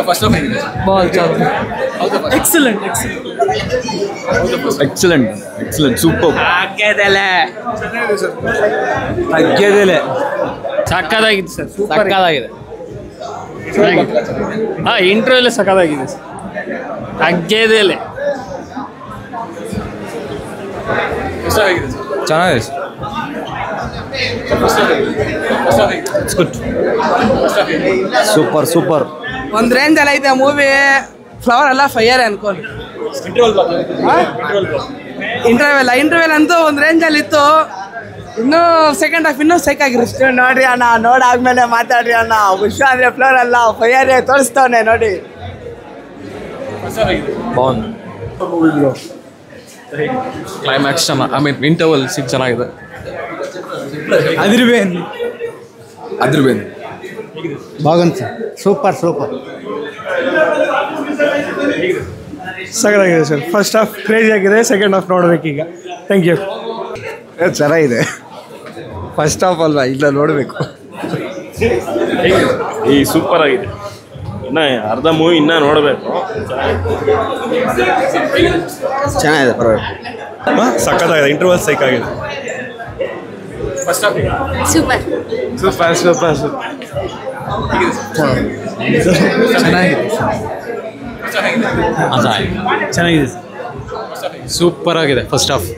First half ಹೇಗಿದೆ? Excellent excellent excellent super. ಸಕ್ಕದಾಗಿದೆ sir, ಸಕ್ಕದಾಗಿದೆ. ಹಾಂ, ಇಂಟರ್ವ್ಯೂಲೇ ಸಕ್ಕದಾಗಿದೆ ಸರ್, ಅಗ್ಗೇದೆಲೆ ಚೆನ್ನಾಗಿದೆ ಸೂಪರ್ ಸೂಪರ್. ಒಂದು ರೇಂಜ್ ಎಲ್ಲ ಐತೆ ಮೂವಿ. ಫ್ಲವರ್ ಎಲ್ಲ ಫೈಯರ್ ಅನ್ಕೊಂಡು ಇಂಟರ್ವೆಲ್ ಅಂತೂ ಒಂದು ರೇಂಜಲ್ಲಿ ಇತ್ತು. ಇನ್ನೂ ಸೆಕೆಂಡ್ ಹಾಫ್ ಇನ್ನೂ ಸೈಕ್ ಆಗಿರುತ್ತೆ. ನೋಡ್ರಿ ಅಣ್ಣ, ನೋಡಾದ್ಮೇಲೆ ಮಾತಾಡ್ರಿ ಅಣ್ಣ. ವಿಶ್ವ ಅಂದ್ರೆ ಫ್ಲೋರ್ ಅಲ್ಲ, ಫೈಯರ್ ತೋರಿಸ್ತವನೆ ನೋಡಿ. ಕ್ಲೈಮ್ಯಾಕ್ಸ್ ಐ ಮೀನ್ ಇಂಟರ್ವಲ್ ಸಿಕ್ ಚೆನ್ನಾಗಿದೆ. ಅದ್ರಬೇನ್ ಬಾಗನ್ ಸರ್, ಸೂಪರ್ ಸಗದಾಗಿದೆ ಸರ್. ಫಸ್ಟ್ ಹಾಫ್ ಕ್ರೇಜಿ ಆಗಿದೆ, ಸೆಕೆಂಡ್ ಹಾಫ್ ನೋಡ್ಬೇಕೀಗ. Thank you. ಚೆನ್ನಾಗಿದೆ. ಫಸ್ಟ್ ಹಾಫ್ ಅಲ್ವಾ, ಇಲ್ಲ ನೋಡಬೇಕು. ಈ ಸೂಪರ್ ಆಗಿದೆ. ಇನ್ನ ಅರ್ಧ ಮೂವಿ ಇನ್ನ ನೋಡಬೇಕು. ಚೆನ್ನಾಗಿದೆ, ಪರವಾಗಿಲ್ಲ. ಸಕ್ಕತ್ತಾಗಿದೆ. ಇಂಟರ್ವಲ್ ಸೈಕ್ ಆಗಿದೆ. ಸೂಪರ್. ಚೆನ್ನಾಗಿದೆ, ಸೂಪರ್ ಆಗಿದೆ ಫಸ್ಟ್ ಹಾಫ್.